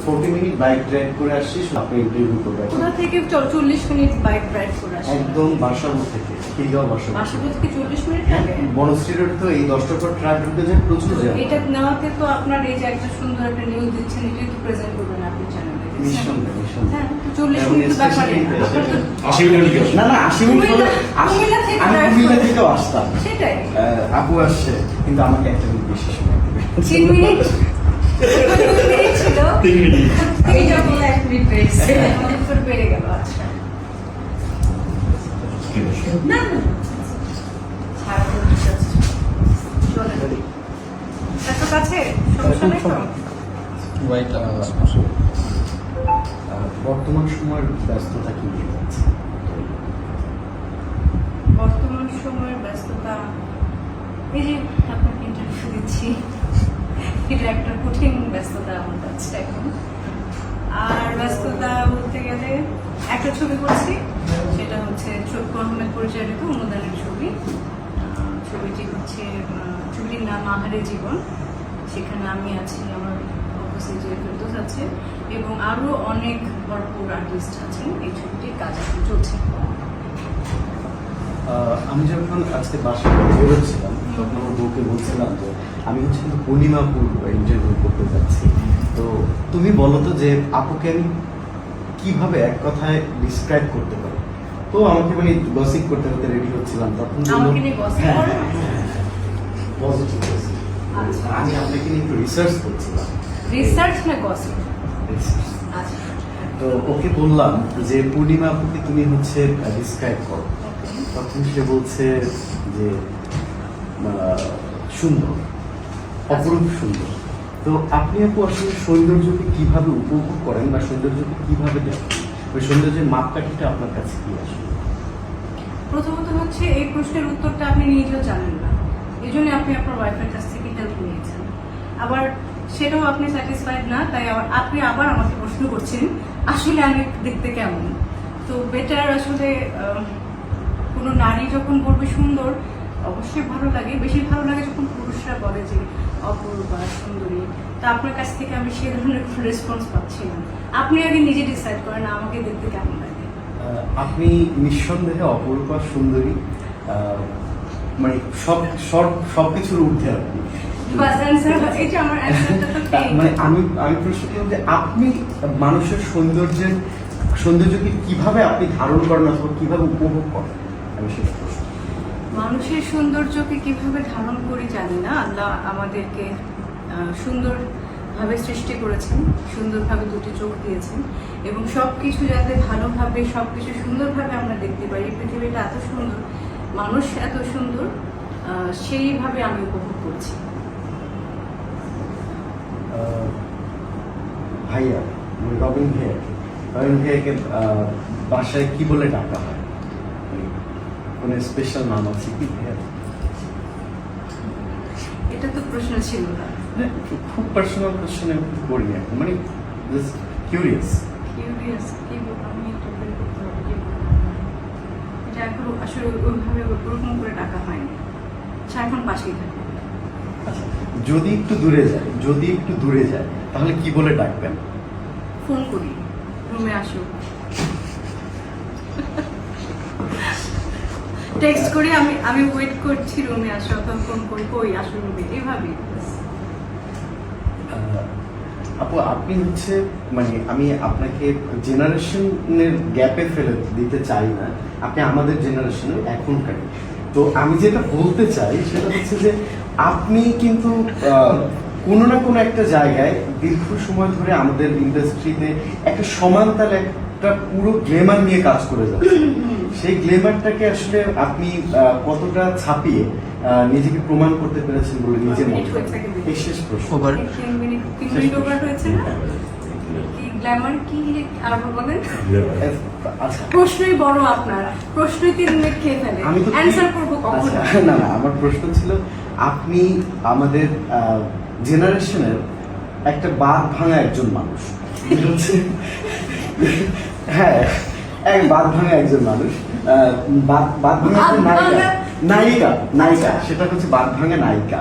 40 minute bike drive করে আসছি, আপনি ইন্টারভিউ করবেন। কোথা থেকে 40 মিনিট বাইক ড্রাইভ করে আসছি? একদম বাসাবোর থেকে, খিলগাঁও বাসাবোর থেকে 40 মিনিট লাগে? বনশ্রী রোড তো এই 10 টাকার ট্রাক ঢুকে যায় প্রচুর জ্যাম। এটা নেওয়াতে তো আপনার এই যে একটা সুন্দর একটা নিউজ দিচ্ছেন, এটাই তো প্রেজেন্ট করবেন আপনি চ্যানেলে। নিঃসন্দেহে হ্যাঁ, 40 মিনিট ব্যাপারে 80 মিনিট না 80 মিনিট হলে আমি কুমিল্লা থেকেও আসতাম। সেটাই আপু আসছে, কিন্তু আমাকে একটা মিনিট বেশি সময় দেবে। 3 মিনিট ছিল, 3 মিনিট এইটা বলে 1 মিনিট পেয়েছে, আমাদের উপর বেড়ে গেল। আচ্ছা না না ছাড় করতে চলে এত কাছে সমস্যা নেই তো? বর্তমান সময়ের ব্যস্ততা কি নিয়ে যাচ্ছে? বর্তমান সময়ের ব্যস্ততা, এই যে আপনাকে ইন্টারভিউ দিচ্ছি, এটা একটা কঠিন ব্যস্ততা আমার কাছে এখন। আর ব্যস্ততা বলতে গেলে একটা ছবি করছি, সেটা হচ্ছে চক্ষু আহমেদ পরিচালিত অনুদানের ছবি। ছবিটি হচ্ছে, ছবিটির নাম আহারে জীবন। সেখানে আমি আছি, আমার অপোজিটে ফেরদৌস আছে এবং আরো অনেক ভরপুর আর্টিস্ট আছেন। এই ছবিটির কাজ এখন চলছে। আমি যখন আজকে বাসায় বেরোচ্ছিলাম, তখন আমার বউকে বলছিলাম যে আমি হচ্ছে কিন্তু পূর্ণিমাপুর ইন্টারভিউ করতে যাচ্ছি। তো তুমি বলো তো যে আপুকে আমি কিভাবে এক কথায় ডিসক্রাইব করতে পারি? তো আমাকে মানে গসিপ করতে করতে রেডি হচ্ছিলাম, তখন আমাকে নিয়ে গসিপ করেন? Positive gossip. আচ্ছা, আমি আপনাকে নিয়ে একটু রিসার্চ করছিলাম। রিসার্চ না গসিপ? রিসার্চ। আচ্ছা, তো ওকে বললাম যে পূর্ণিমা আপুকে তুমি হচ্ছে ডিসক্রাইব করো। ওকে। তখন সে বলছে যে সুন্দর, অপরূপ সুন্দর। তো আপনি আপু আসলে সৌন্দর্যকে কিভাবে উপভোগ করেন বা সৌন্দর্যকে কিভাবে দেখেন? ওই সৌন্দর্যের মাপকাঠিটা আপনার কাছে কি আসলে? প্রথমত হচ্ছে এই প্রশ্নের উত্তরটা আপনি নিজেও জানেন না, এই জন্য আপনি আপনার ওয়াইফের কাছ থেকে হেল্প নিয়েছেন। আবার সেটাও আপনি স্যাটিসফাইড না, তাই আপনি আবার আমাকে প্রশ্ন করছেন আসলে আমি দেখতে কেমন। তো বেটার আসলে কোনো নারী যখন বলবে সুন্দর, অবশ্যই ভালো লাগে, বেশি ভালো লাগে যখন পুরুষরা বলে যে অপূর্বা সুন্দরী। তা আপনার কাছ থেকে আমি সে ধরনের কোনো রেসপন্স পাচ্ছি না। আপনি আগে নিজে ডিসাইড করেন আমাকে দেখতে কেমন লাগে। আপনি নিঃসন্দেহে অপরূপা সুন্দরী, মানে সবকিছুর ঊর্ধ্বে আপনি। বাস অ্যানসার, এটা আমার অ্যানসারটা তো ঠিক। মানে আমি প্রশ্ন করলাম যে আপনি মানুষের সৌন্দর্যকে কিভাবে আপনি ধারণ করেন অথবা কিভাবে উপভোগ করেন? আমি সেটা প্রশ্ন। মানুষের সৌন্দর্যকে কিভাবে ধারণ করি জানি না। আল্লাহ আমাদেরকে সুন্দরভাবে সৃষ্টি করেছেন, সুন্দরভাবে দুটি চোখ দিয়েছেন এবং সবকিছু যাতে ভালোভাবে, সবকিছু সুন্দরভাবে আমরা দেখতে পারি। পৃথিবীটা এত সুন্দর, মানুষ এত সুন্দর, সেইভাবে আমি উপভোগ করছি। ভাইয়া, রবিন ভাইয়াকে বাসায় কি বলে ডাকা হয়? কোনো স্পেশাল নাম আছে কি ভাইয়া? এটা তো প্রশ্ন ছিল না। খুব পার্সোনাল কোশ্চেন আমি করি না, মানে জাস্ট কিউরিয়াস। কিউরিয়াস কি আমি এটা বের করতে পারি? এটা এখন আসলে ওইভাবে ওরকম করে ডাকা হয়নি। আচ্ছা, এখন পাশেই থাকে। আচ্ছা, যদি একটু দূরে যায় তাহলে কি বলে ডাকবেন? ফোন করি, রুমে আসো। টেক্সট করি, আমি ওয়েট করছি, রুমে আসো, অথবা ফোন করি, কই আসো রুমে, এভাবে। আপু আপনি হচ্ছে, মানে আমি আপনাকে জেনারেশনের গ্যাপে ফেলে দিতে চাই না, আপনি আমাদের জেনারেশনের এখনকার। তো আমি যেটা বলতে চাই সেটা হচ্ছে যে আপনি কিন্তু কোনো না কোনো একটা জায়গায় দীর্ঘ সময় ধরে আমাদের ইন্ডাস্ট্রিতে একটা সমানতালে একটা পুরো গ্লেমার নিয়ে কাজ করে যাচ্ছে। সেই গ্লেমারটাকে আসলে আপনি কতটা ছাপিয়ে নিজেকে প্রমাণ করতে পেরেছেন বলে নিজের মনে হয়? এই শেষ প্রশ্ন। 3 মিনিট ওভার হয়েছে না? কি গ্ল্যামার কি আবার বলেন? আচ্ছা, প্রশ্নই বড় আপনার, প্রশ্নই 3 মিনিট খেয়ে ফেলে। আমি তো অ্যানসার করবো কখন? আচ্ছা, না আমার প্রশ্ন ছিল আপনি আমাদের জেনারেশনের একটা বাঁধ ভাঙা একজন মানুষ। হ্যাঁ, এক বাঁধ ভাঙা একজন মানুষ, বাঁধ ভাঙা নায়িকা, সেটা হচ্ছে বাঁধ ভাঙা নায়িকা।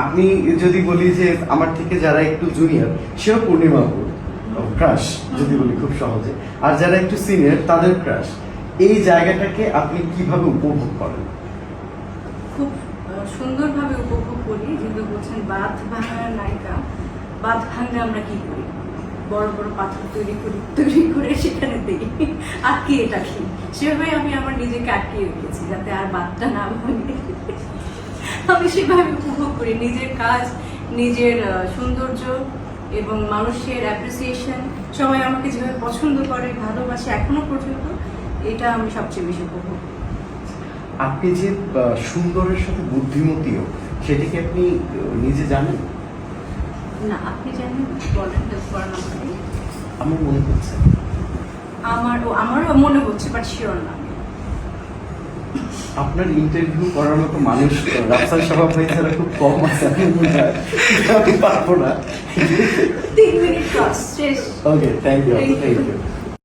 আপনি যদি বলি যে আমার থেকে যারা একটু জুনিয়র, সেও পূর্ণিমা আপুর, ক্রাশ যদি বলি খুব সহজে, আর যারা একটু সিনিয়র তাদের ক্রাশ, এই জায়গাটাকে আপনি কিভাবে উপভোগ করেন? খুব সুন্দরভাবে উপভোগ করি। যেহেতু বলছেন বাঁধ ভাঙার নায়িকা, বাঁধ ভাঙলে আমরা কি করি? বড় বড় পাথর তৈরি করে সেখানে দিই, আটকিয়ে রাখি। সেভাবে আমি আমার নিজেকে আটকিয়ে রেখেছি যাতে আর বাঁধটা না ভাঙে। আমি সেভাবে উপভোগ করি নিজের কাজ, নিজের সৌন্দর্য এবং মানুষের অ্যাপ্রিসিয়েশন। সবাই আমাকে যেভাবে পছন্দ করে, ভালোবাসে এখনো পর্যন্ত, এটা আমি সবচেয়ে বেশি উপভোগ করি। আপনি যে সুন্দরের সাথে বুদ্ধিমতীও, সেটা কি আপনি নিজে জানেন? না, আপনি জানেন, বলেন, হেল্প করেন আমাকে। আমার মনে হচ্ছে। আমারও মনে হচ্ছে, বাট শিওর না। আপনার ইন্টারভিউ করার মতো মানুষ রাফসান সাহেব ভাই ছাড়া খুব কম আছে, আমি মনে হয় আমি পারবো না। 3 মিনিট ক্লাস শেষ। Okay, thank you, Thank you. Thank you.